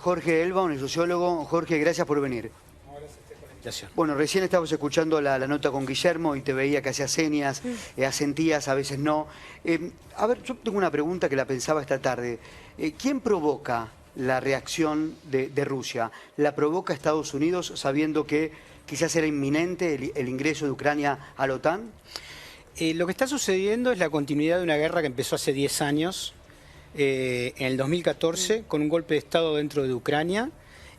Jorge Elbaum, el sociólogo. Jorge, gracias por venir. Bueno, recién estábamos escuchando la nota con Guillermo y te veía que hacía señas, asentías, a veces no. A ver, yo tengo una pregunta que la pensaba esta tarde. ¿Quién provoca la reacción de Rusia? ¿La provoca Estados Unidos sabiendo que quizás era inminente el ingreso de Ucrania a la OTAN? Lo que está sucediendo es la continuidad de una guerra que empezó hace 10 años, en el 2014, con un golpe de Estado dentro de Ucrania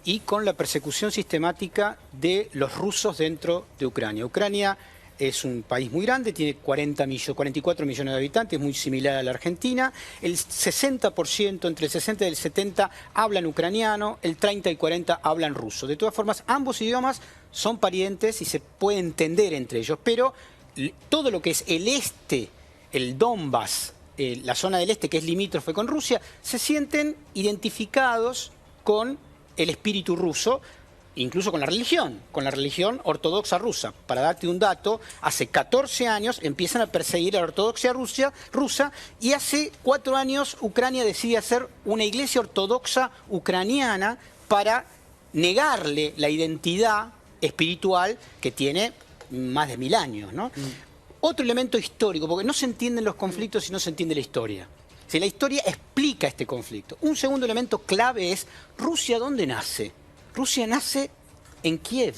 y con la persecución sistemática de los rusos dentro de Ucrania. Ucrania es un país muy grande, tiene 44 millones de habitantes, muy similar a la Argentina. El 60%, entre el 60 y el 70, hablan ucraniano, el 30 y 40 hablan ruso. De todas formas, ambos idiomas son parientes y se puede entender entre ellos, pero todo lo que es el este, el Donbass, la zona del este que es limítrofe con Rusia, se sienten identificados con el espíritu ruso, incluso con la religión ortodoxa rusa. Para darte un dato, hace 14 años empiezan a perseguir a la ortodoxia rusa y hace 4 años Ucrania decide hacer una iglesia ortodoxa ucraniana para negarle la identidad espiritual que tiene más de 1000 años, ¿no? Otro elemento histórico, porque no se entienden los conflictos si no se entiende la historia. Si la historia explica este conflicto. Un segundo elemento clave es Rusia, ¿dónde nace? Rusia nace en Kiev.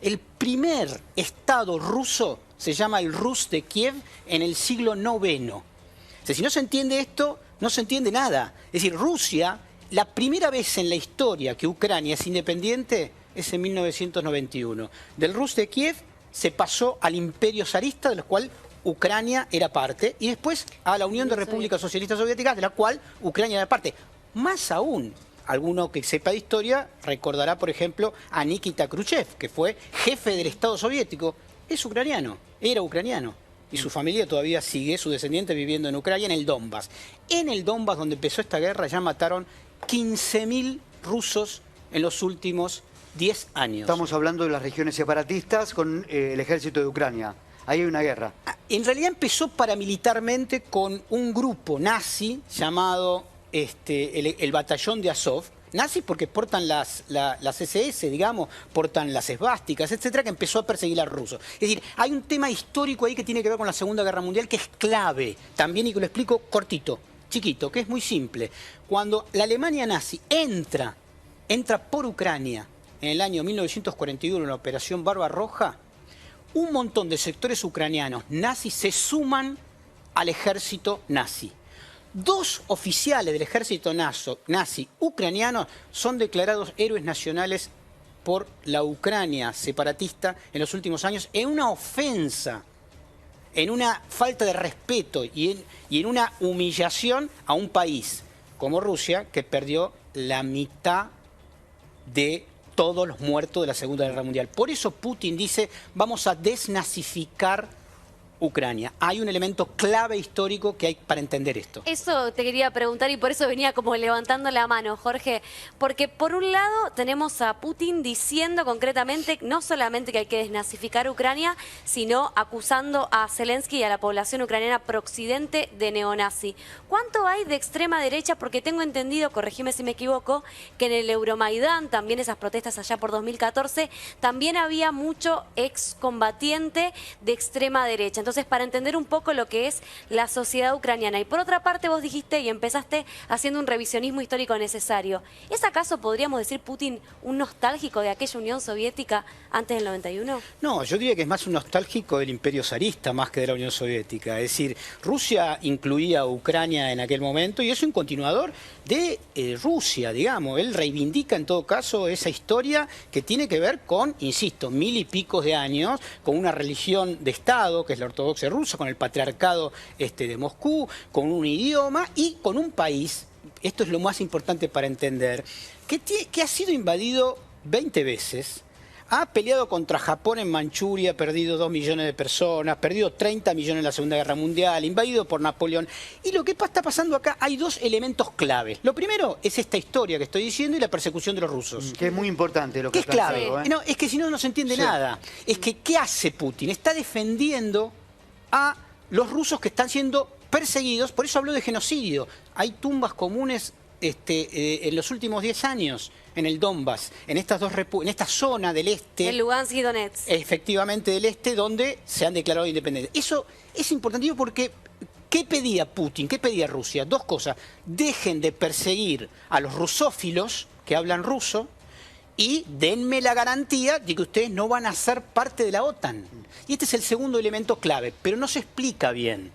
El primer estado ruso se llama el Rus de Kiev en el siglo IX. O sea, si no se entiende esto, no se entiende nada. Es decir, Rusia, la primera vez en la historia que Ucrania es independiente es en 1991. Del Rus de Kiev se pasó al Imperio zarista, del cual Ucrania era parte, y después a la Unión de Repúblicas Socialistas Soviéticas, de la cual Ucrania era parte. Más aún, alguno que sepa de historia recordará, por ejemplo, a Nikita Khrushchev, que fue jefe del Estado soviético. Es ucraniano, era ucraniano. Y su familia todavía sigue, su descendiente viviendo en Ucrania, en el Donbass. En el Donbass, donde empezó esta guerra, ya mataron 15.000 rusos en los últimos 10 años. Estamos hablando de las regiones separatistas con el ejército de Ucrania. Ahí hay una guerra. En realidad empezó paramilitarmente con un grupo nazi llamado el Batallón de Azov. Nazis porque portan las SS, digamos, portan las esvásticas, etcétera, que empezó a perseguir a los rusos. Es decir, hay un tema histórico ahí que tiene que ver con la Segunda Guerra Mundial que es clave también y que lo explico cortito, chiquito, que es muy simple. Cuando la Alemania nazi entra por Ucrania en el año 1941 en la Operación Barbarroja, un montón de sectores ucranianos nazis se suman al ejército nazi. 2 oficiales del ejército nazi ucraniano son declarados héroes nacionales por la Ucrania separatista en los últimos años en una ofensa, en una falta de respeto y en una humillación a un país como Rusia que perdió la mitad de todos los muertos de la Segunda Guerra Mundial. Por eso Putin dice, vamos a desnazificar Ucrania. Hay un elemento clave histórico que hay para entender esto. Eso te quería preguntar y por eso venía como levantando la mano, Jorge. Porque por un lado tenemos a Putin diciendo concretamente no solamente que hay que desnazificar Ucrania, sino acusando a Zelensky y a la población ucraniana pro-occidente de neonazi. ¿Cuánto hay de extrema derecha? Porque tengo entendido, corregime si me equivoco, que en el Euromaidán, también esas protestas allá por 2014, también había mucho excombatiente de extrema derecha. Entonces, para entender un poco lo que es la sociedad ucraniana. Y por otra parte, vos dijiste y empezaste haciendo un revisionismo histórico necesario. ¿Es acaso, podríamos decir, Putin un nostálgico de aquella Unión Soviética antes del 91? No, yo diría que es más un nostálgico del Imperio zarista más que de la Unión Soviética. Es decir, Rusia incluía a Ucrania en aquel momento y es un continuador de Rusia, digamos. Él reivindica en todo caso esa historia que tiene que ver con, insisto, 1000 y pico de años, con una religión de Estado, que es la ortodoxia rusa, con el patriarcado de Moscú, con un idioma y con un país, esto es lo más importante para entender, que ha sido invadido 20 veces, ha peleado contra Japón en Manchuria, perdido 2 millones de personas, perdido 30 millones en la Segunda Guerra Mundial, invadido por Napoleón. Y lo que está pasando acá, hay 2 elementos claves. Lo primero es esta historia que estoy diciendo y la persecución de los rusos. Que es muy importante lo que es clave. planteado, ¿eh? No, es que si no, no se entiende nada. Es que, ¿qué hace Putin? Está defendiendo a los rusos que están siendo perseguidos, por eso habló de genocidio. Hay tumbas comunes en los últimos 10 años en el Donbass, en esta zona del este. En Lugansk y Donetsk. Efectivamente, del este, donde se han declarado independientes. Eso es importantísimo porque ¿qué pedía Putin? ¿Qué pedía Rusia? Dos cosas. Dejen de perseguir a los rusófilos que hablan ruso y denme la garantía de que ustedes no van a ser parte de la OTAN. Y este es el segundo elemento clave, pero no se explica bien.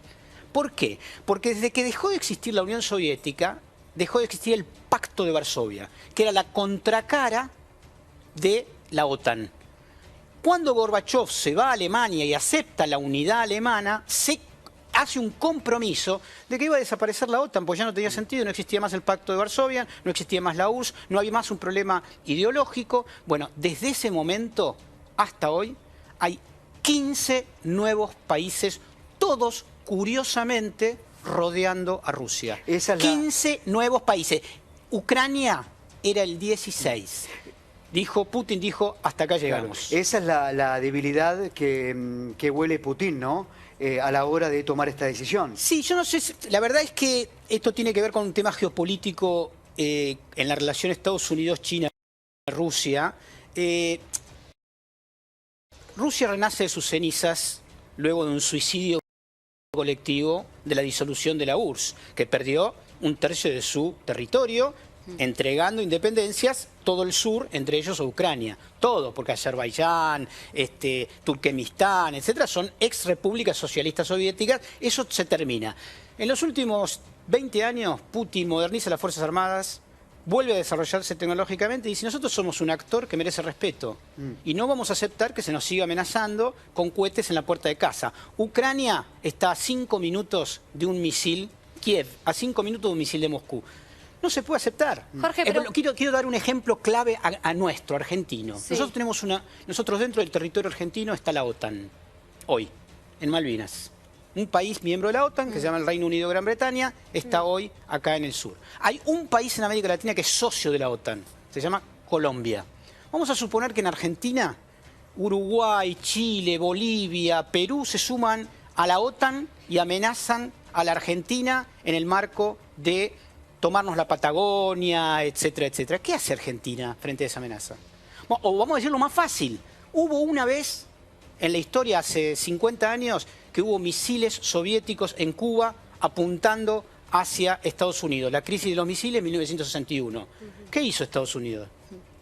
¿Por qué? Porque desde que dejó de existir la Unión Soviética, dejó de existir el Pacto de Varsovia, que era la contracara de la OTAN. Cuando Gorbachev se va a Alemania y acepta la unidad alemana, se hace un compromiso de que iba a desaparecer la OTAN, pues ya no tenía sentido, no existía más el Pacto de Varsovia, no existía más la URSS, no había más un problema ideológico. Bueno, desde ese momento hasta hoy hay 15 nuevos países, todos curiosamente rodeando a Rusia. 15 nuevos países. Ucrania era el 16. Putin dijo, hasta acá llegamos. Claro, esa es la debilidad que huele Putin, ¿no? A la hora de tomar esta decisión. Sí, yo no sé, la verdad es que esto tiene que ver con un tema geopolítico en la relación Estados Unidos-China-Rusia. Rusia renace de sus cenizas luego de un suicidio colectivo de la disolución de la URSS, que perdió un tercio de su territorio, entregando independencias, todo el sur, entre ellos a Ucrania. Todo, porque Azerbaiyán, Turkmenistán, etcétera, son ex repúblicas socialistas soviéticas. Eso se termina. En los últimos 20 años, Putin moderniza las Fuerzas Armadas, vuelve a desarrollarse tecnológicamente y dice, nosotros somos un actor que merece respeto y no vamos a aceptar que se nos siga amenazando con cohetes en la puerta de casa. Ucrania está a 5 minutos de un misil, Kiev, a 5 minutos de un misil de Moscú. No se puede aceptar. Jorge, pero... quiero dar un ejemplo clave a nuestro, argentino. Sí. Nosotros dentro del territorio argentino está la OTAN, hoy, en Malvinas. Un país miembro de la OTAN, que se llama el Reino Unido de Gran Bretaña, está hoy acá en el sur. Hay un país en América Latina que es socio de la OTAN, se llama Colombia. Vamos a suponer que en Argentina, Uruguay, Chile, Bolivia, Perú se suman a la OTAN y amenazan a la Argentina en el marco de tomarnos la Patagonia, etcétera, etcétera. ¿Qué hace Argentina frente a esa amenaza? O vamos a decirlo más fácil. Hubo una vez en la historia, hace 50 años, que hubo misiles soviéticos en Cuba apuntando hacia Estados Unidos. La crisis de los misiles en 1961. ¿Qué hizo Estados Unidos?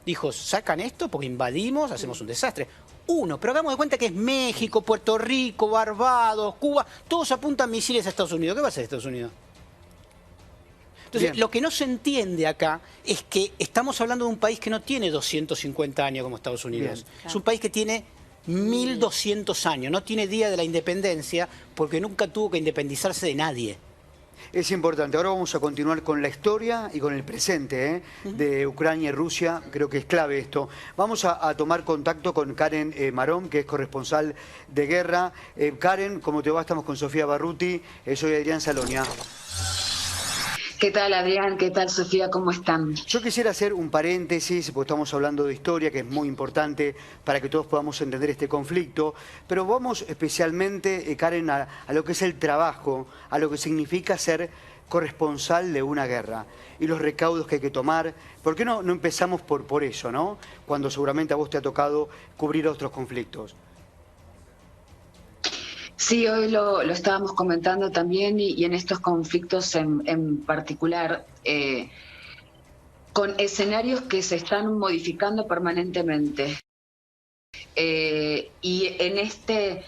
Dijo, sacan esto porque invadimos, hacemos un desastre. Pero hagamos de cuenta que es México, Puerto Rico, Barbados, Cuba, todos apuntan misiles a Estados Unidos. ¿Qué va a hacer Estados Unidos? Entonces, lo que no se entiende acá es que estamos hablando de un país que no tiene 250 años como Estados Unidos. Claro. Es un país que tiene 1200 años, no tiene día de la independencia porque nunca tuvo que independizarse de nadie. Es importante. Ahora vamos a continuar con la historia y con el presente de Ucrania y Rusia. Creo que es clave esto. Vamos a tomar contacto con Karen Marón, que es corresponsal de guerra. Karen, ¿cómo te va? Estamos con Sofía Barruti. Soy Adrián Salonia. ¿Qué tal, Adrián? ¿Qué tal, Sofía? ¿Cómo están? Yo quisiera hacer un paréntesis, porque estamos hablando de historia, que es muy importante para que todos podamos entender este conflicto, pero vamos especialmente, Karen, a lo que es el trabajo, a lo que significa ser corresponsal de una guerra y los recaudos que hay que tomar. ¿Por qué no empezamos por eso, ¿no? Cuando seguramente a vos te ha tocado cubrir otros conflictos. Sí, hoy lo estábamos comentando también y en estos conflictos en particular, con escenarios que se están modificando permanentemente. Y en este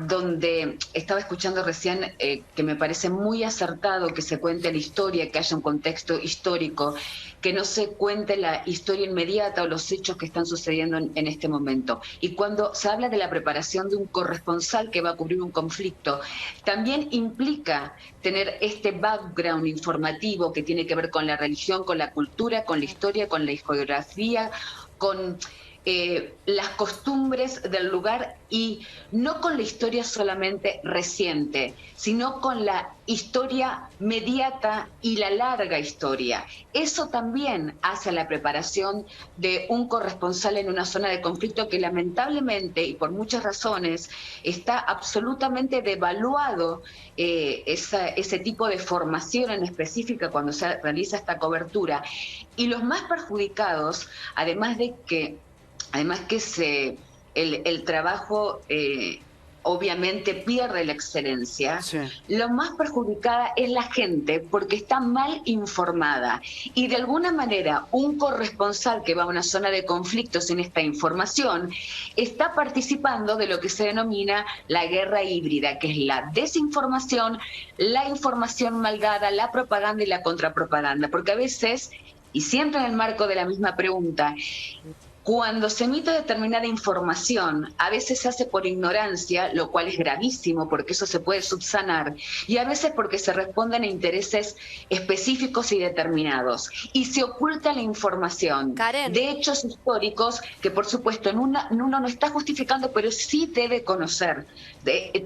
donde estaba escuchando recién que me parece muy acertado que se cuente la historia, que haya un contexto histórico, que no se cuente la historia inmediata o los hechos que están sucediendo en este momento. Y cuando se habla de la preparación de un corresponsal que va a cubrir un conflicto, también implica tener este background informativo que tiene que ver con la religión, con la cultura, con la historia, con la historiografía, con las costumbres del lugar y no con la historia solamente reciente, sino con la historia mediata y la larga historia. Eso también hace la preparación de un corresponsal en una zona de conflicto que lamentablemente y por muchas razones está absolutamente devaluado ese tipo de formación en específica cuando se realiza esta cobertura. Y los más perjudicados, además que el trabajo obviamente pierde la excelencia, Sí. lo más perjudicada es la gente porque está mal informada y de alguna manera un corresponsal que va a una zona de conflicto sin esta información está participando de lo que se denomina la guerra híbrida, que es la desinformación, la información mal dada, la propaganda y la contrapropaganda, porque a veces, y siempre en el marco de la misma pregunta, cuando se emite determinada información, a veces se hace por ignorancia, lo cual es gravísimo porque eso se puede subsanar, y a veces porque se responden a intereses específicos y determinados. Y se oculta la información Karen. de hechos históricos que, por supuesto, uno no está justificando, pero sí debe conocer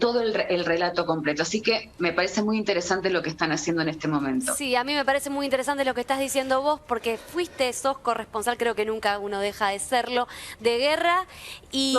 todo el relato completo. Así que me parece muy interesante lo que están haciendo en este momento. Sí, a mí me parece muy interesante lo que estás diciendo vos, porque sos corresponsal, creo que nunca uno deja de serlo, de guerra. Y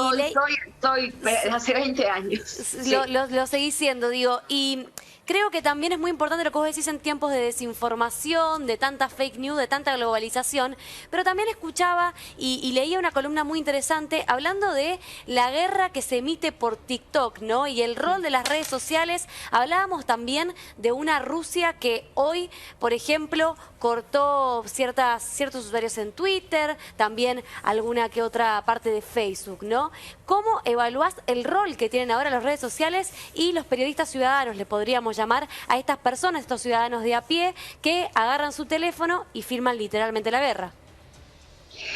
Soy hace 20 años. Sí. Lo seguís siendo, digo. Y creo que también es muy importante lo que vos decís en tiempos de desinformación, de tanta fake news, de tanta globalización, pero también escuchaba y leía una columna muy interesante hablando de la guerra que se emite por TikTok, ¿no? Y el rol de las redes sociales. Hablábamos también de una Rusia que hoy, por ejemplo, cortó ciertos usuarios en Twitter, también alguna que otra parte de Facebook, ¿no? ¿Cómo evaluás el rol que tienen ahora las redes sociales y los periodistas ciudadanos, le podríamos llamar a estas personas, estos ciudadanos de a pie, que agarran su teléfono y filman literalmente la guerra?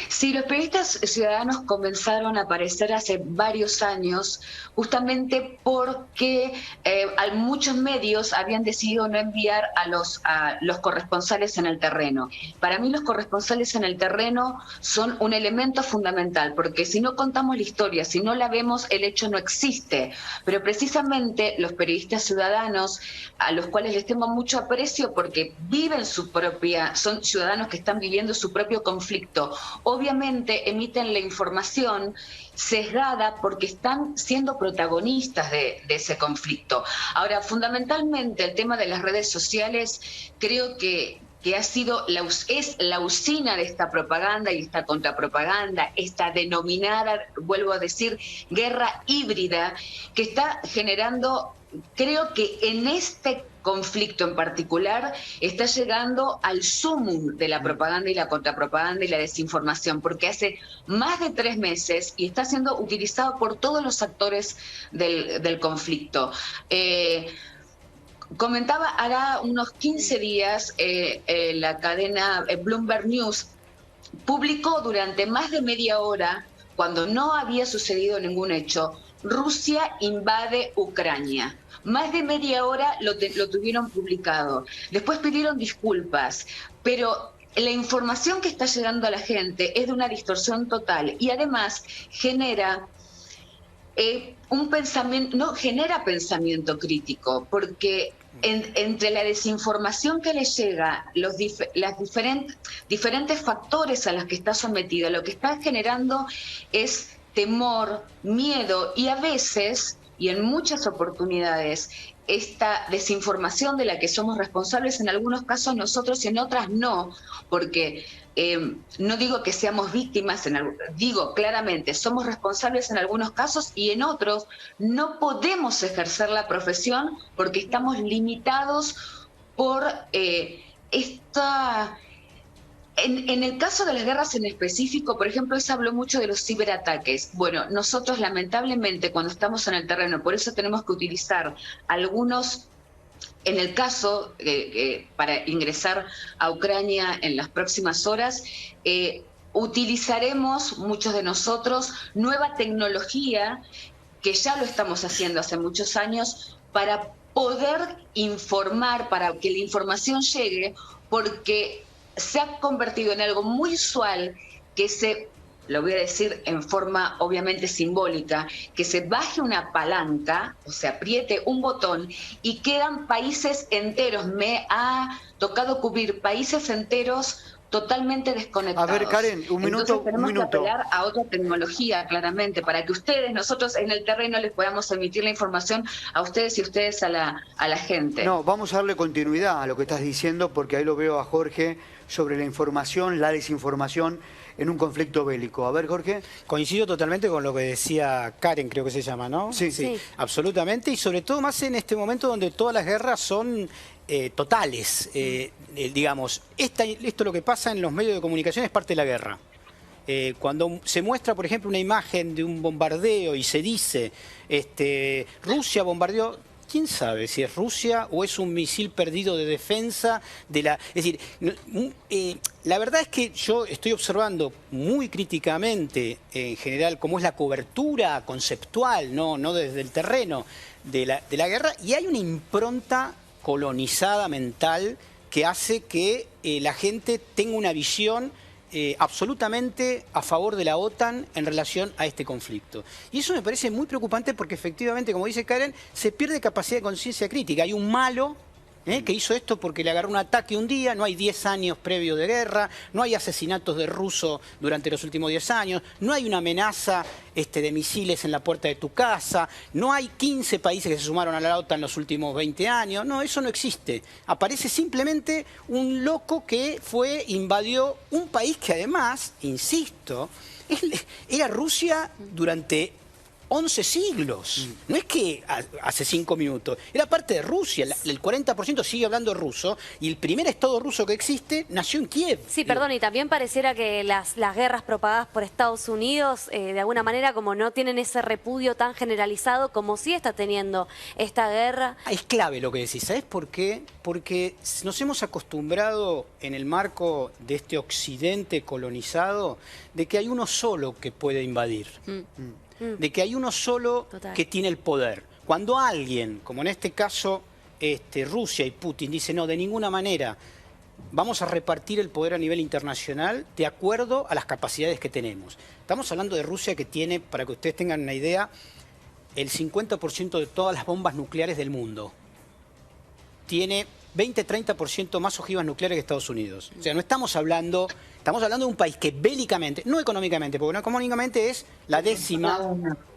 Sí, los periodistas ciudadanos comenzaron a aparecer hace varios años justamente porque muchos medios habían decidido no enviar a los corresponsales en el terreno. Para mí los corresponsales en el terreno son un elemento fundamental, porque si no contamos la historia, si no la vemos, el hecho no existe. Pero precisamente los periodistas ciudadanos, a los cuales les tengo mucho aprecio porque son ciudadanos que están viviendo su propio conflicto, obviamente emiten la información sesgada porque están siendo protagonistas de ese conflicto. Ahora, fundamentalmente el tema de las redes sociales creo que es la usina de esta propaganda y esta contrapropaganda, esta denominada, vuelvo a decir, guerra híbrida que está generando, creo que en este conflicto en particular está llegando al sumum de la propaganda y la contrapropaganda y la desinformación, porque hace más de 3 meses y está siendo utilizado por todos los actores del conflicto. Comentaba hará unos 15 días la cadena Bloomberg News publicó durante más de media hora, cuando no había sucedido ningún hecho, Rusia invade Ucrania. Más de media hora lo tuvieron publicado. Después pidieron disculpas, pero la información que está llegando a la gente es de una distorsión total y además genera genera pensamiento crítico, porque entre la desinformación que le llega, los diferentes factores a los que está sometido, lo que está generando es temor, miedo y a veces, y en muchas oportunidades, esta desinformación de la que somos responsables, en algunos casos nosotros y en otras no, porque no digo que seamos víctimas, digo claramente, somos responsables en algunos casos y en otros no podemos ejercer la profesión porque estamos limitados por esta... En el caso de las guerras en específico, por ejemplo, se habló mucho de los ciberataques. Bueno, nosotros lamentablemente cuando estamos en el terreno, por eso tenemos que utilizar algunos, en el caso para ingresar a Ucrania en las próximas horas, utilizaremos muchos de nosotros nueva tecnología, que ya lo estamos haciendo hace muchos años, para poder informar, para que la información llegue, porque se ha convertido en algo muy usual que se lo voy a decir en forma obviamente simbólica, que se baje una palanca o se apriete un botón y quedan países enteros. Me ha tocado cubrir países enteros totalmente desconectados. A ver, Karen, un minuto. Entonces tenemos que apelar a otra tecnología, claramente, para que ustedes, nosotros en el terreno les podamos emitir la información a ustedes y ustedes a la gente. No, vamos a darle continuidad a lo que estás diciendo, porque ahí lo veo a Jorge sobre la información, la desinformación en un conflicto bélico. A ver, Jorge. Coincido totalmente con lo que decía Karen, creo que se llama, ¿no? Sí, Sí. Absolutamente, y sobre todo más en este momento donde todas las guerras son totales. Digamos, esto lo que pasa en los medios de comunicación es parte de la guerra. Cuando se muestra, por ejemplo, una imagen de un bombardeo y se dice, Rusia bombardeó, ¿quién sabe si es Rusia o es un misil perdido de defensa de la... Es decir, la verdad es que yo estoy observando muy críticamente, en general, cómo es la cobertura conceptual, no desde el terreno de la guerra, y hay una impronta colonizada mental que hace que la gente tenga una visión absolutamente a favor de la OTAN en relación a este conflicto. Y eso me parece muy preocupante porque efectivamente, como dice Karen, se pierde capacidad de conciencia crítica. Hay un malo que hizo esto porque le agarró un ataque un día, no hay 10 años previos de guerra, no hay asesinatos de rusos durante los últimos 10 años, no hay una amenaza de misiles en la puerta de tu casa, no hay 15 países que se sumaron a la OTAN en los últimos 20 años, no, eso no existe. Aparece simplemente un loco que invadió un país que además, insisto, era Rusia durante 11 siglos. No es que hace 5 minutos. Era parte de Rusia. El 40% sigue hablando ruso y el primer estado ruso que existe nació en Kiev. Sí, perdón, y también pareciera que las guerras propagadas por Estados Unidos, de alguna manera, como no tienen ese repudio tan generalizado como sí está teniendo esta guerra. Es clave lo que decís. ¿Sabés por qué? Porque nos hemos acostumbrado en el marco de este occidente colonizado de que hay uno solo que puede invadir. De que hay uno solo que tiene el poder. Cuando alguien, como en este caso Rusia y Putin, dice no, de ninguna manera vamos a repartir el poder a nivel internacional de acuerdo a las capacidades que tenemos. Estamos hablando de Rusia, que tiene, para que ustedes tengan una idea, el 50% de todas las bombas nucleares del mundo. Tiene 20-30% más ojivas nucleares que Estados Unidos. O sea, no estamos hablando de un país que bélicamente, no económicamente, porque no económicamente es la décima,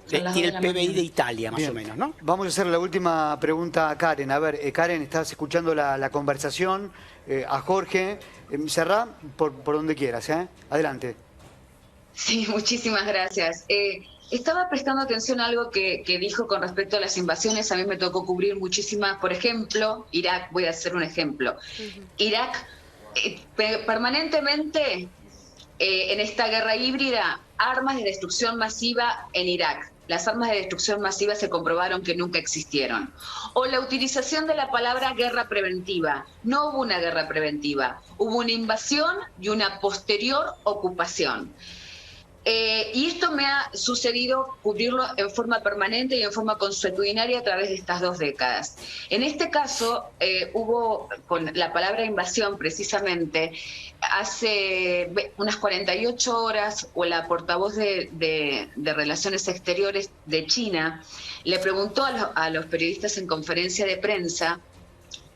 tiene el PBI de Italia, más o menos, ¿no? Vamos a hacer la última pregunta a Karen. A ver, Karen, estás escuchando la conversación, a Jorge. Cerrá por donde quieras, ¿eh? Adelante. Sí, muchísimas gracias. Estaba prestando atención a algo que dijo con respecto a las invasiones. A mí me tocó cubrir muchísimas, por ejemplo, Irak, voy a hacer un ejemplo. Irak, permanentemente en esta guerra híbrida, armas de destrucción masiva en Irak. Las armas de destrucción masiva se comprobaron que nunca existieron. O la utilización de la palabra guerra preventiva. No hubo una guerra preventiva, hubo una invasión y una posterior ocupación. Y esto me ha sucedido cubrirlo en forma permanente y en forma consuetudinaria a través de estas 2 décadas. En este caso, hubo, con la palabra invasión precisamente, hace unas 48 horas, o la portavoz de Relaciones Exteriores de China le preguntó a los periodistas en conferencia de prensa,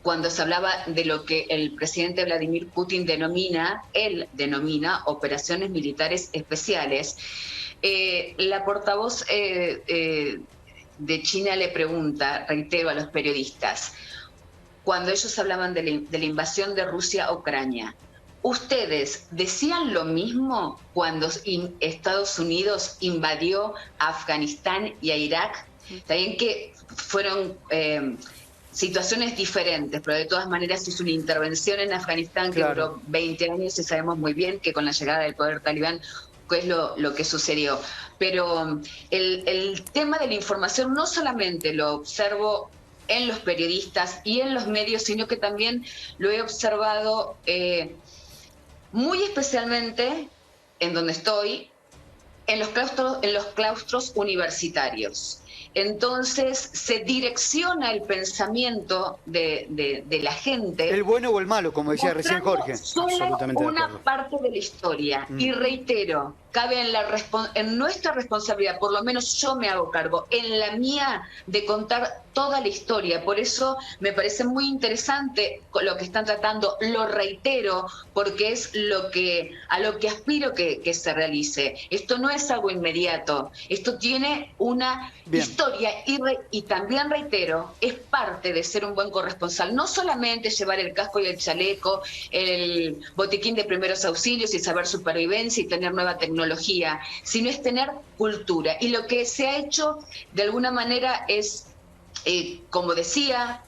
cuando se hablaba de lo que el presidente Vladimir Putin denomina operaciones militares especiales, la portavoz de China le pregunta, reitero, a los periodistas, cuando ellos hablaban de la invasión de Rusia a Ucrania, ¿ustedes decían lo mismo cuando Estados Unidos invadió a Afganistán y a Irak? También que fueron situaciones diferentes, pero de todas maneras hizo una intervención en Afganistán que duró 20 años y sabemos muy bien que con la llegada del poder talibán qué es lo que sucedió. Pero el tema de la información no solamente lo observo en los periodistas y en los medios, sino que también lo he observado muy especialmente en donde estoy, en los claustros universitarios. entonces se direcciona el pensamiento de la gente. El bueno o el malo, como decía recién Jorge. Solo una parte de la historia. Y reitero, cabe en nuestra responsabilidad, por lo menos yo me hago cargo, en la mía, de contar toda la historia. Por eso me parece muy interesante lo que están tratando, lo reitero, porque es a lo que aspiro que se realice. Esto no es algo inmediato, esto tiene una historia y también reitero, es parte de ser un buen corresponsal, no solamente llevar el casco y el chaleco, el botiquín de primeros auxilios y saber supervivencia y tener nueva tecnología, sino es tener cultura. Y lo que se ha hecho de alguna manera es, como decía,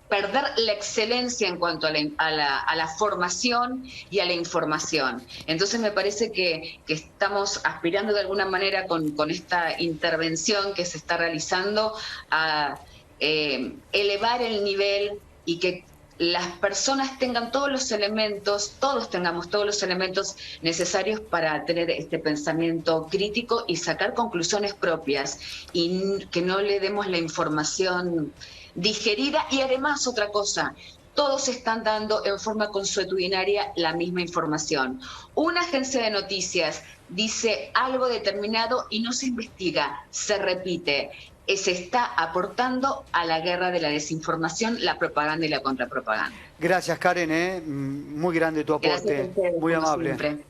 perder la excelencia en cuanto a la formación y a la información. Entonces me parece que estamos aspirando de alguna manera con esta intervención que se está realizando a elevar el nivel y que las personas tengan todos los elementos, todos tengamos todos los elementos necesarios para tener este pensamiento crítico y sacar conclusiones propias y que no le demos la información digerida. Y además otra cosa, todos están dando en forma consuetudinaria la misma información. Una agencia de noticias dice algo determinado y no se investiga, se repite. Se está aportando a la guerra de la desinformación, la propaganda y la contrapropaganda. Gracias, Karen, muy grande tu aporte, muy amable. Siempre.